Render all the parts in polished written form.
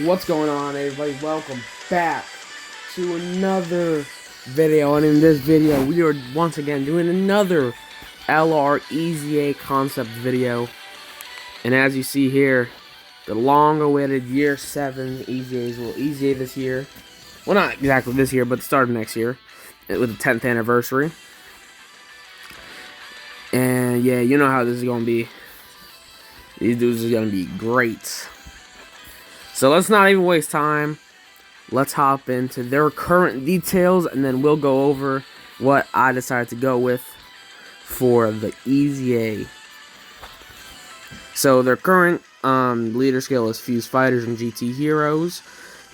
What's going on, everybody? Welcome back to another video, and in this video we are once again doing another LR EZA concept video. And as you see here, the long-awaited year 7 EZAs will EZA this year. Well, not exactly this year, but the start of next year with the 10th anniversary. And yeah, you know how this is gonna be. These dudes are gonna be great. So let's not even waste time. Let's hop into their current details, and then we'll go over what I decided to go with for the EZA. So their current leader skill is Fuse Fighters and GT Heroes.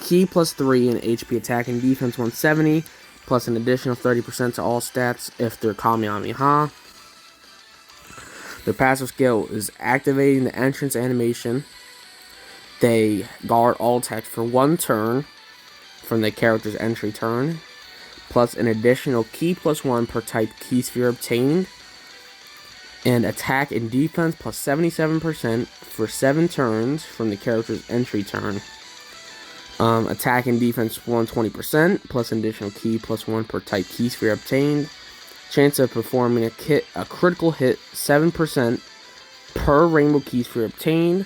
Key +3 in HP attack and defense 170, plus an additional 30% to all stats if they're Kamehameha. Their passive skill is activating the entrance animation. They guard all attacks for 1 turn from the character's entry turn, plus an additional key +1 per type key sphere obtained, and attack and defense plus 77% for 7 turns from the character's entry turn. Attack and defense 120%, plus an additional key +1 per type key sphere obtained. Chance of performing a critical hit 7% per rainbow key sphere obtained.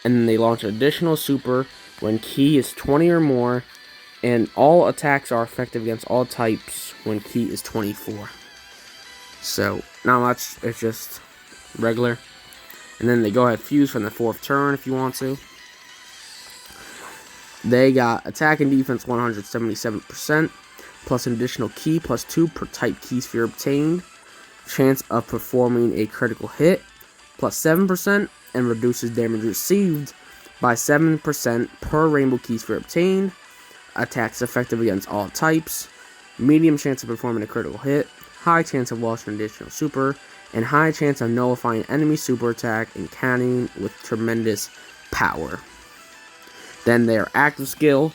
And then they launch an additional super when key is 20 or more, and all attacks are effective against all types when key is 24. So, not much, it's just regular. And then they go ahead fuse from the 4th turn if you want to. They got attack and defense 177%, plus an additional key +2 per type key sphere obtained. Chance of performing a critical hit plus 7%, and reduces damage received by 7% per rainbow key sphere obtained. Attacks effective against all types. Medium chance of performing a critical hit. High chance of launching an additional super. And high chance of nullifying enemy super attack and cannon with tremendous power. Then their active skill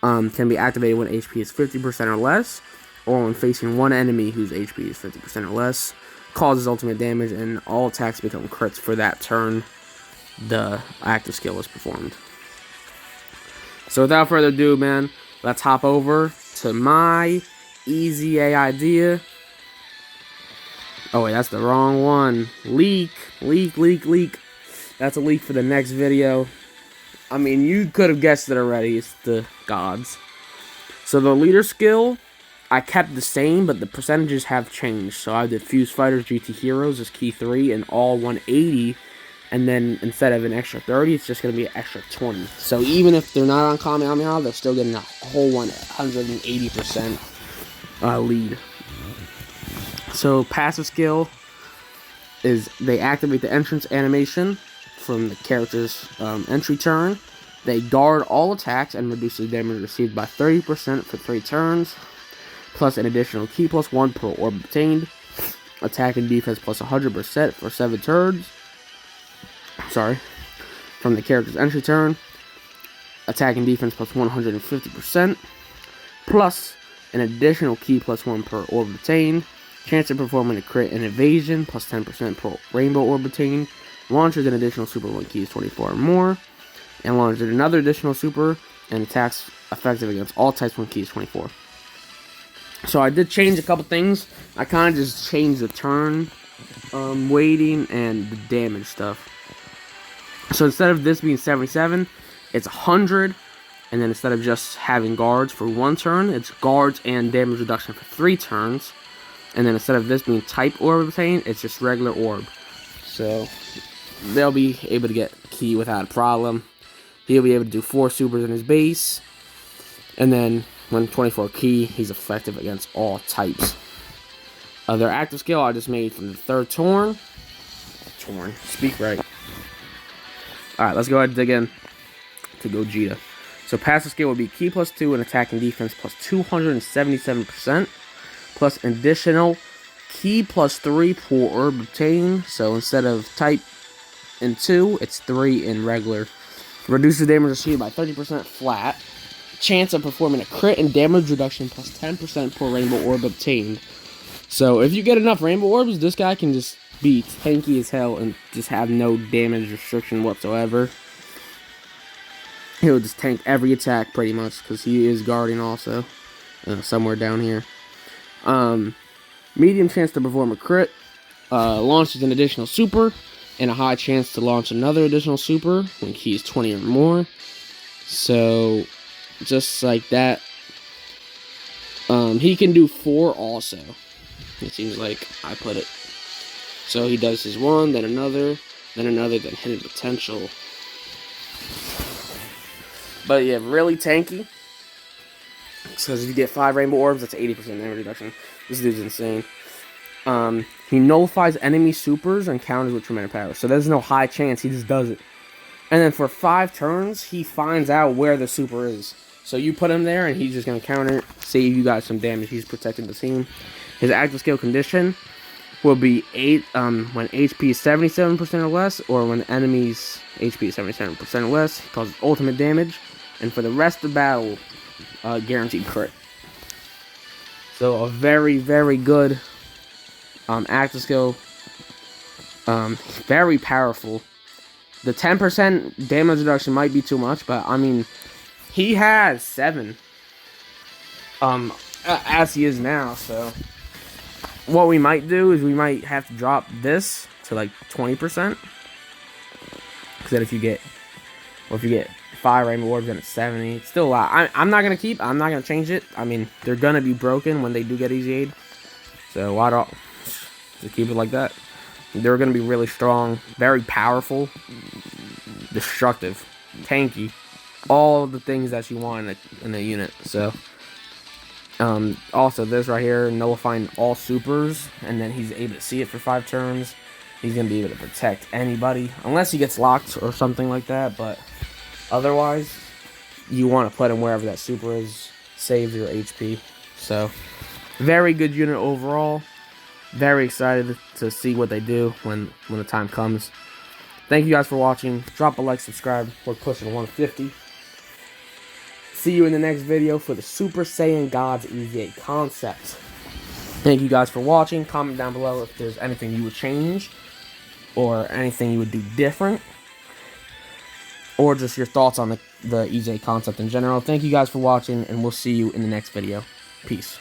can be activated when HP is 50% or less, or when facing one enemy whose HP is 50% or less. Causes ultimate damage, and all attacks become crits for that turn the active skill is performed. So without further ado, man, let's hop over to my EZA idea. Oh wait, that's the wrong one. Leak. That's a leak for the next video. I mean, you could have guessed it already. It's the gods. So the leader skill, I kept the same, but the percentages have changed. So I did Fuse Fighters GT Heroes as key 3 and all 180. And then instead of an extra 30, it's just going to be an extra 20. So even if they're not on Kamehameha, they're still getting a whole 180% lead. So passive skill is they activate the entrance animation from the character's entry turn. They guard all attacks and reduce the damage received by 30% for 3 turns. Plus an additional key +1 per orb obtained. Attack and defense plus 100% for 7 turns. From the character's entry turn. Attack and defense plus 150%. Plus an additional key +1 per orb obtained. Chance of performing a crit and evasion plus 10% per rainbow orb obtained. Launches an additional super when key is 24 or more. And launches another additional super and attacks effective against all types when key is 24. So I did change a couple things. I kind of just changed the turn weighting and the damage stuff. So instead of this being 77, it's 100. And then instead of just having guards for 1 turn, it's guards and damage reduction for 3 turns. And then instead of this being type orb obtained, it's just regular orb. So they'll be able to get key without a problem. He'll be able to do 4 supers in his base. And then when 24 key, he's effective against all types. Their active skill I just made from the 3rd turn. Speak right. Alright, let's go ahead and dig in to Gogeta. So passive skill would be key +2 and attack and defense plus 277%. Plus additional key +3 per orb obtained. So instead of type in 2, it's 3 in regular. Reduces damage received by 30% flat. Chance of performing a crit and damage reduction plus 10% per rainbow orb obtained. So if you get enough rainbow orbs, this guy can just be tanky as hell and just have no damage restriction whatsoever. He'll just tank every attack pretty much because he is guarding also, somewhere down here. Medium chance to perform a crit, launches an additional super, and a high chance to launch another additional super when key is 20 or more. So, just like that. He can do 4 also. It seems like I put it. So he does his 1, then another, then hidden potential. But yeah, really tanky. Because if you get 5 rainbow orbs, that's 80% damage reduction. This dude's insane. He nullifies enemy supers and counters with tremendous power. So there's no high chance, he just does it. And then for 5 turns, he finds out where the super is. So you put him there, and he's just going to counter it, save you guys some damage. He's protecting the team. His active skill condition will be 8 when HP is 77% or less, or when the enemy's HP is 77% or less. He causes ultimate damage. And for the rest of the battle, guaranteed crit. So a very, very good active skill. Very powerful. The 10% damage reduction might be too much, but I mean, he has 7 as he is now. So what we might do is we might have to drop this to like 20%, because then if you get 5 rainbow orbs, then it's 70. It's still a lot. I'm not gonna change it. I mean, they're gonna be broken when they do get easy aid, so why don't just keep it like that. They're gonna be really strong, very powerful, destructive, tanky, all of the things that you want in a unit. So also this right here, nullifying all supers, and then he's able to see it for 5 turns. He's gonna be able to protect anybody unless he gets locked or something like that, but otherwise you want to put him wherever that super is, saves your HP. So very good unit overall. Very excited to see what they do when the time comes. Thank you guys for watching. Drop a like, subscribe. We're pushing 150. See you in the next video for the Super Saiyan Gods EZA concept. Thank you guys for watching. Comment down below if there's anything you would change or anything you would do different, or just your thoughts on the EZA concept in general. Thank you guys for watching, and we'll see you in the next video. Peace.